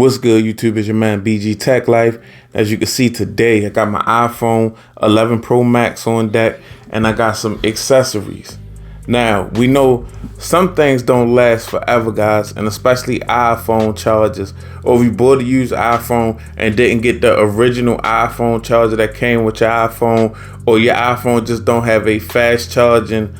What's good, YouTube? It's your man BG Tech Life. As you can see today, I got my iPhone 11 Pro Max on deck, and I got some accessories. Now, we know some things don't last forever, guys, and especially iPhone chargers. Or if you bought a used iPhone and didn't get the original iPhone charger that came with your iPhone, or your iPhone just don't have a fast charging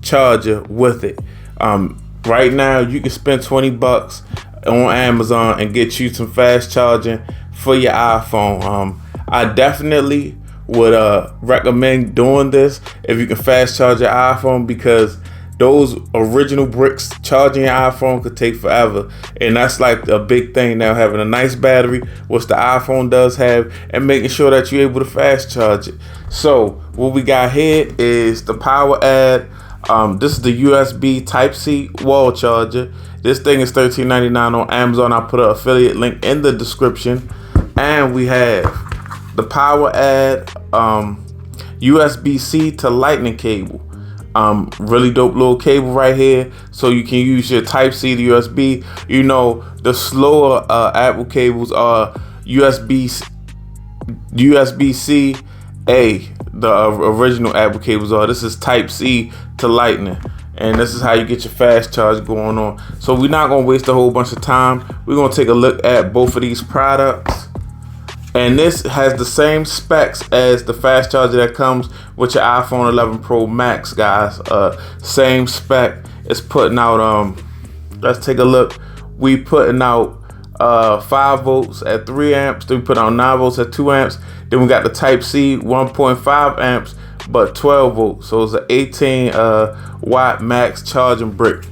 charger with it. Right now, you can spend 20 bucks on Amazon and get you some fast charging for your iPhone. I definitely would recommend doing this if you can fast charge your iPhone, because those original bricks charging your iPhone could take forever, and that's like a big thing now, having a nice battery, which the iPhone does have, and making sure that you're able to fast charge it. So what we got here is the Poweradd. This is the USB Type-C wall charger. This thing is $13.99 on Amazon. I'll put an affiliate link in the description. And we have the Poweradd USB-C to lightning cable. Really dope little cable right here. So you can use your Type-C to USB. You know, the slower Apple cables are USB-C A. The original Apple cables are. This is Type-C to lightning, and this is how you get your fast charge going on. So we're not gonna waste a whole bunch of time. We're gonna take a look at both of these products, and this has the same specs as the fast charger that comes with your iPhone 11 Pro Max, guys. Same spec. It's putting out let's take a look. We putting out 5 volts at 3 amps. Then we put out 9 volts at 2 amps. Then we got the Type-C 1.5 amps but 12 volts. So it's an 18 watt max charging brick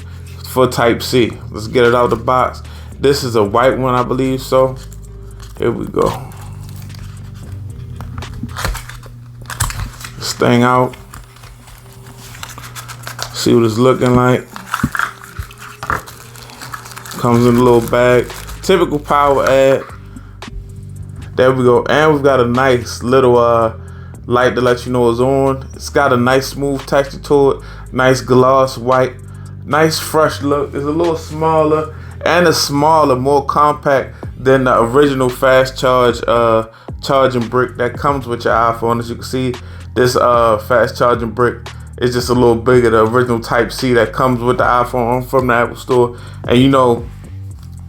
for Type-C. Let's get it out of the box. This is a white one, I believe. So here we go. This thing out. See what it's looking like. Comes in a little bag. Typical Poweradd. There we go. And we've got a nice little light to let you know it's on. It's got a nice smooth texture to it. Nice gloss white. Nice fresh look. It's a little smaller, and it's smaller, more compact than the original fast charge charging brick that comes with your iPhone. As you can see, this fast charging brick is just a little bigger. The original Type-C that comes with the iPhone from the Apple store. And you know,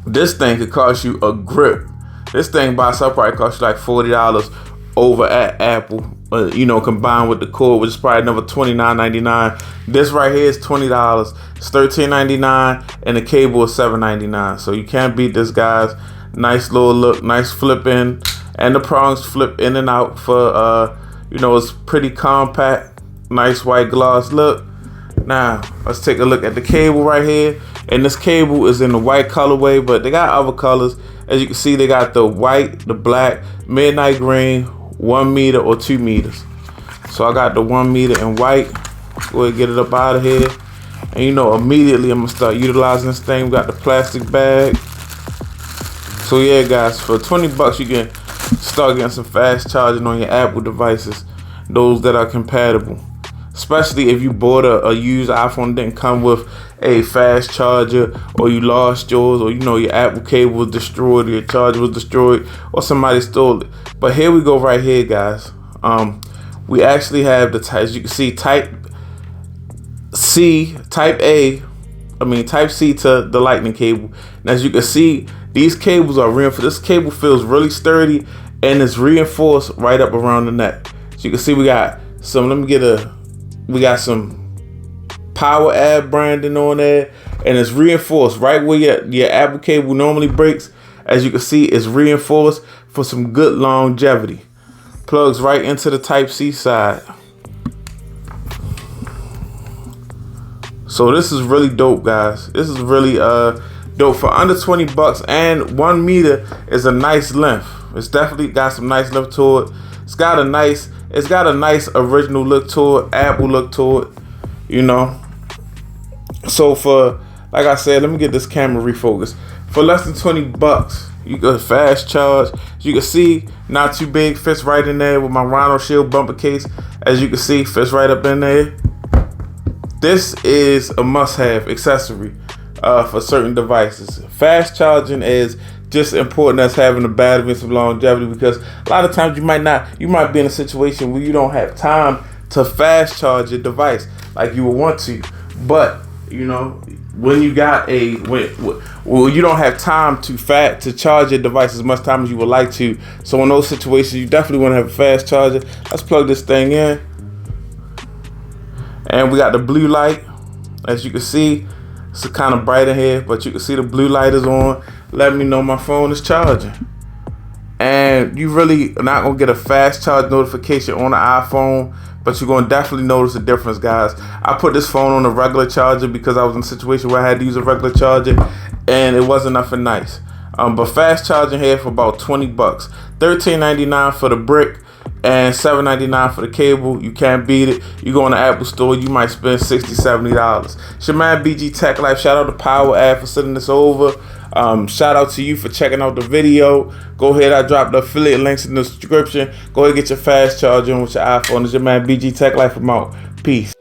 this thing could cost you a grip. This thing by itself probably cost you like $40 over at Apple, you know, combined with the cord, which is probably another $29.99. This right here is $20. It's $13.99, and the cable is $7.99. So you can't beat this, guys. Nice little look, nice flip in, and the prongs flip in and out for you know, it's pretty compact. Nice white gloss look. Now let's take a look at the cable right here, and this cable is in the white colorway, but they got other colors. As you can see, they got the white, the black, midnight green, 1 meter or 2 meters. So I got the 1 meter in white. Go ahead and get it up out of here. And you know, immediately I'm gonna start utilizing this thing. We got the plastic bag. So yeah, guys, for 20 bucks you can start getting some fast charging on your Apple devices, those that are compatible. Especially if you bought a used iPhone that didn't come with a fast charger, or you lost yours, or you know, your Apple cable was destroyed, or your charger was destroyed, or somebody stole it. But here we go right here, guys. We actually have the, as you can see, Type-C to the lightning cable. And as you can see, these cables are reinforced. This cable feels really sturdy, and it's reinforced right up around the neck. So you can see we got some, we got some Poweradd branding on there, and it's reinforced right where your Apple cable normally breaks. As you can see, it's reinforced for some good longevity. Plugs right into the Type-C side. So this is really dope, guys. This is really dope for under 20 bucks, and 1 meter is a nice length. It's definitely got some nice length to it. It's got a nice original look to it, Apple look to it, you know. So for, like I said, let me get this camera refocused. For less than 20 bucks, you can fast charge. As you can see, not too big, fits right in there with my Rhino Shield bumper case. As you can see, fits right up in there. This is a must-have accessory for certain devices. Fast charging is just important as having a battery and some longevity, because a lot of times you might be in a situation where you don't have time to fast charge your device like you would want to. But you know, when you got you don't have time to charge your device as much time as you would like to. So in those situations, you definitely want to have a fast charger. Let's plug this thing in, and we got the blue light. As you can see, it's kind of bright in here, but you can see the blue light is on. Let me know my phone is charging. And you really are not gonna get a fast charge notification on the iPhone, but you're gonna definitely notice a difference, guys. I put this phone on a regular charger because I was in a situation where I had to use a regular charger, and it wasn't nothing nice. But fast charging here for about $20, $13.99 for the brick, and $7.99 for the cable. You can't beat it. You go in the Apple store, you might spend $60, $70. It's your man BG Tech Life. Shout out to Poweradd for sending this over. Shout out to you for checking out the video. Go ahead, I dropped the affiliate links in the description. Go ahead and get your fast charger on with your iPhone. It's your man BG Tech Life. I'm out. Peace.